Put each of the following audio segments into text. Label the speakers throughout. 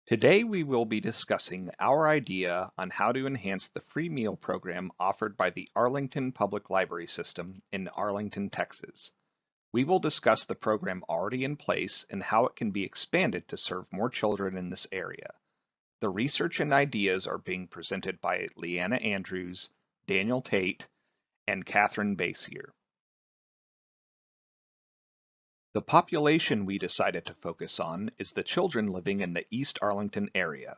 Speaker 1: Today we will be discussing our idea on how to enhance the free meal program offered by the Arlington Public Library System in Arlington, Texas. We will discuss the program already in place and how it can be expanded to serve more children in this area. The research and ideas are being presented by Leanna Andrews, Daniel Tate, and Katherine Bessire. The population we decided to focus on is the children living in the East Arlington area.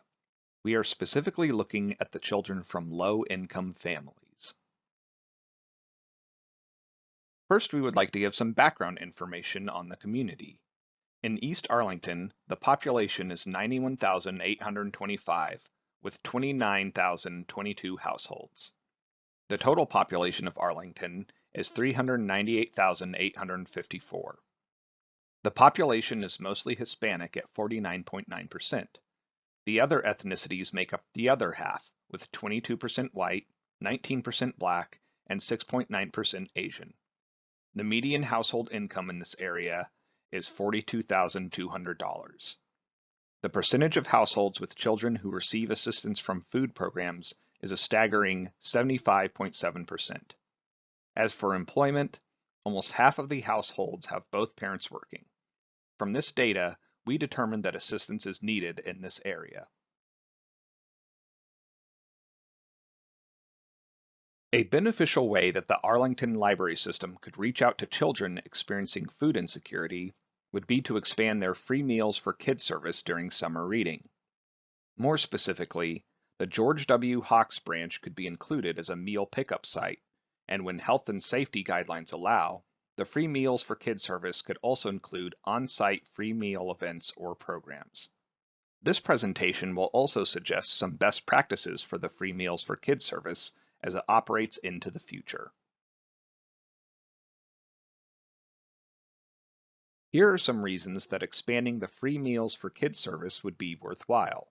Speaker 1: We are specifically looking at the children from low-income families. First, we would like to give some background information on the community. In East Arlington, the population is 91,825, with 29,022 households. The total population of Arlington is 398,854. The population is mostly Hispanic at 49.9%. The other ethnicities make up the other half, with 22% white, 19% black, and 6.9% Asian. The median household income in this area is $42,200. The percentage of households with children who receive assistance from food programs is a staggering 75.7%. As for employment, almost half of the households have both parents working. From this data, we determined that assistance is needed in this area. A beneficial way that the Arlington Library System could reach out to children experiencing food insecurity would be to expand their free meals for kids service during summer reading. More specifically, the George W. Hawks branch could be included as a meal pickup site, and when health and safety guidelines allow, the free meals for kids service could also include on-site free meal events or programs. This presentation will also suggest some best practices for the free meals for kids service as it operates into the future. Here are some reasons that expanding the free meals for kids service would be worthwhile.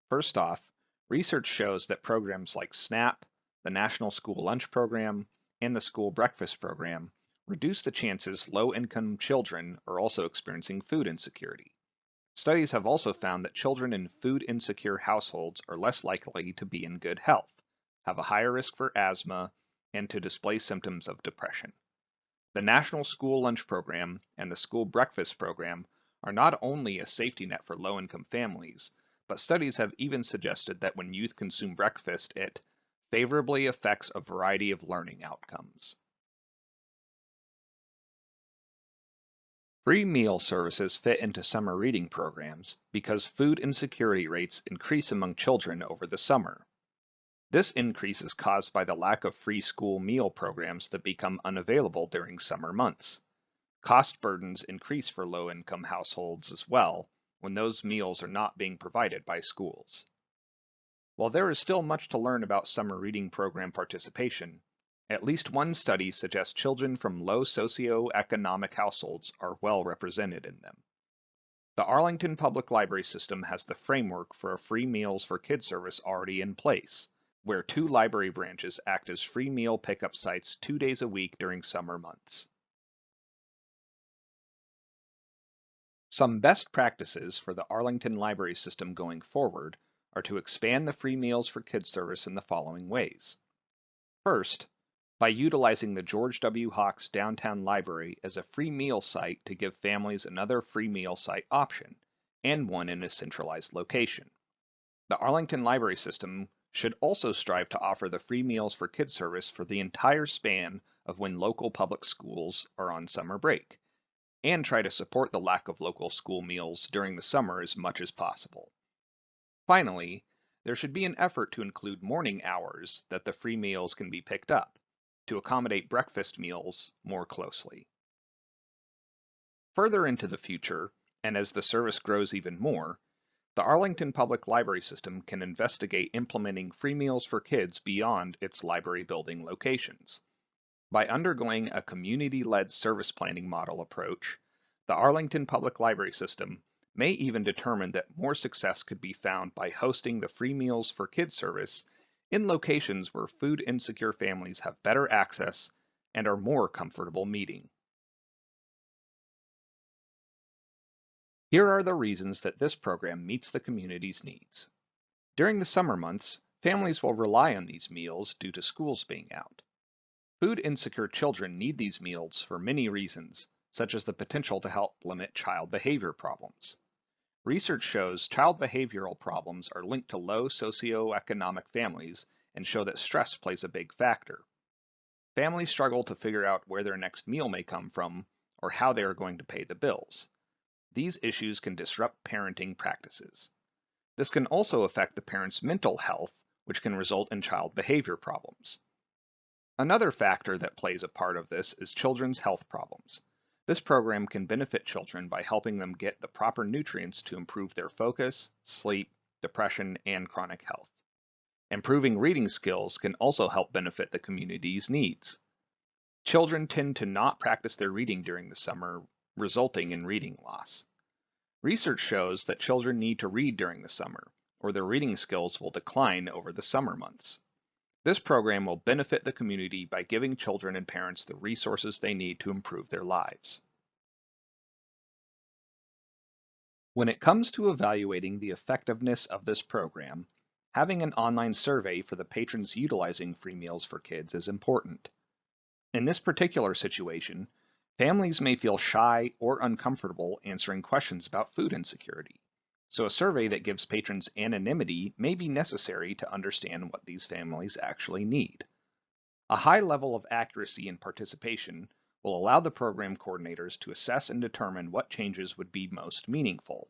Speaker 1: First off, research shows that programs like SNAP, the National School Lunch Program, and the School Breakfast Program reduce the chances low-income children are also experiencing food insecurity. Studies have also found that children in food-insecure households are less likely to be in good health, have a higher risk for asthma, and to display symptoms of depression. The National School Lunch Program and the School Breakfast Program are not only a safety net for low-income families, but studies have even suggested that when youth consume breakfast, it favorably affects a variety of learning outcomes. Free meal services fit into summer reading programs because food insecurity rates increase among children over the summer. This increase is caused by the lack of free school meal programs that become unavailable during summer months. Cost burdens increase for low-income households as well when those meals are not being provided by schools. While there is still much to learn about summer reading program participation, at least one study suggests children from low socioeconomic households are well represented in them. The Arlington Public Library System has the framework for a free meals for kids service already in place, where 2 library branches act as free meal pickup sites 2 days a week during summer months. Some best practices for the Arlington Library System going forward are to expand the free meals for kids service in the following ways. First, by utilizing the George W. Hawks Downtown Library as a free meal site to give families another free meal site option, and one in a centralized location. The Arlington Library System should also strive to offer the free meals for kids service for the entire span of when local public schools are on summer break, and try to support the lack of local school meals during the summer as much as possible. Finally, there should be an effort to include morning hours that the free meals can be picked up, to accommodate breakfast meals more closely. Further into the future, and as the service grows even more, the Arlington Public Library System can investigate implementing free meals for kids beyond its library building locations. By undergoing a community-led service planning model approach, the Arlington Public Library System may even determine that more success could be found by hosting the free meals for kids service in locations where food insecure families have better access and are more comfortable meeting. Here are the reasons that this program meets the community's needs. During the summer months, families will rely on these meals due to schools being out. Food-insecure children need these meals for many reasons, such as the potential to help limit child behavior problems. Research shows child behavioral problems are linked to low socioeconomic families and show that stress plays a big factor. Families struggle to figure out where their next meal may come from or how they are going to pay the bills. These issues can disrupt parenting practices. This can also affect the parent's mental health, which can result in child behavior problems. Another factor that plays a part of this is children's health problems. This program can benefit children by helping them get the proper nutrients to improve their focus, sleep, depression, and chronic health. Improving reading skills can also help benefit the community's needs. Children tend to not practice their reading during the summer, resulting in reading loss. Research shows that children need to read during the summer, or their reading skills will decline over the summer months. This program will benefit the community by giving children and parents the resources they need to improve their lives. When it comes to evaluating the effectiveness of this program, having an online survey for the patrons utilizing free meals for kids is important. In this particular situation, families may feel shy or uncomfortable answering questions about food insecurity, so a survey that gives patrons anonymity may be necessary to understand what these families actually need. A high level of accuracy and participation will allow the program coordinators to assess and determine what changes would be most meaningful.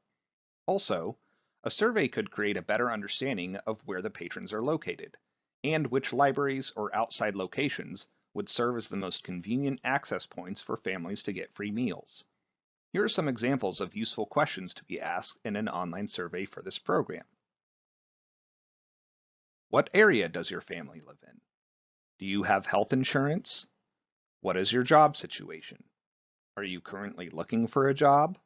Speaker 1: Also, a survey could create a better understanding of where the patrons are located, and which libraries or outside locations would serve as the most convenient access points for families to get free meals. Here are some examples of useful questions to be asked in an online survey for this program. What area does your family live in? Do you have health insurance? What is your job situation? Are you currently looking for a job?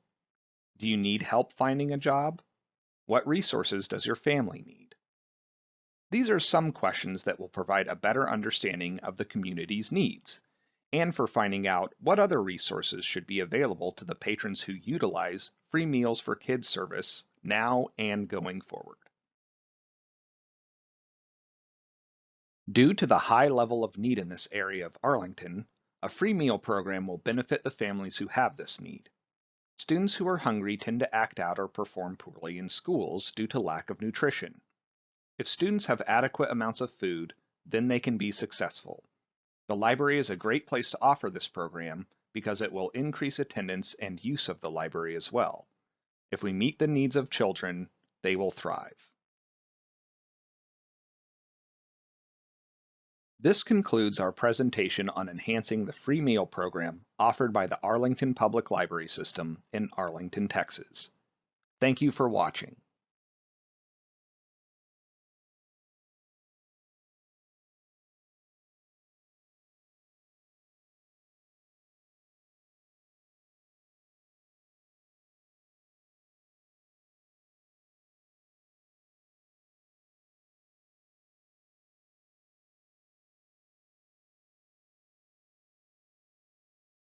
Speaker 1: Do you need help finding a job? What resources does your family need? These are some questions that will provide a better understanding of the community's needs, and for finding out what other resources should be available to the patrons who utilize free meals for kids service now and going forward. Due to the high level of need in this area of Arlington, a free meal program will benefit the families who have this need. Students who are hungry tend to act out or perform poorly in schools due to lack of nutrition. If students have adequate amounts of food, then they can be successful. The library is a great place to offer this program because it will increase attendance and use of the library as well. If we meet the needs of children, they will thrive. This concludes our presentation on enhancing the free meal program offered by the Arlington Public Library System in Arlington, Texas. Thank you for watching.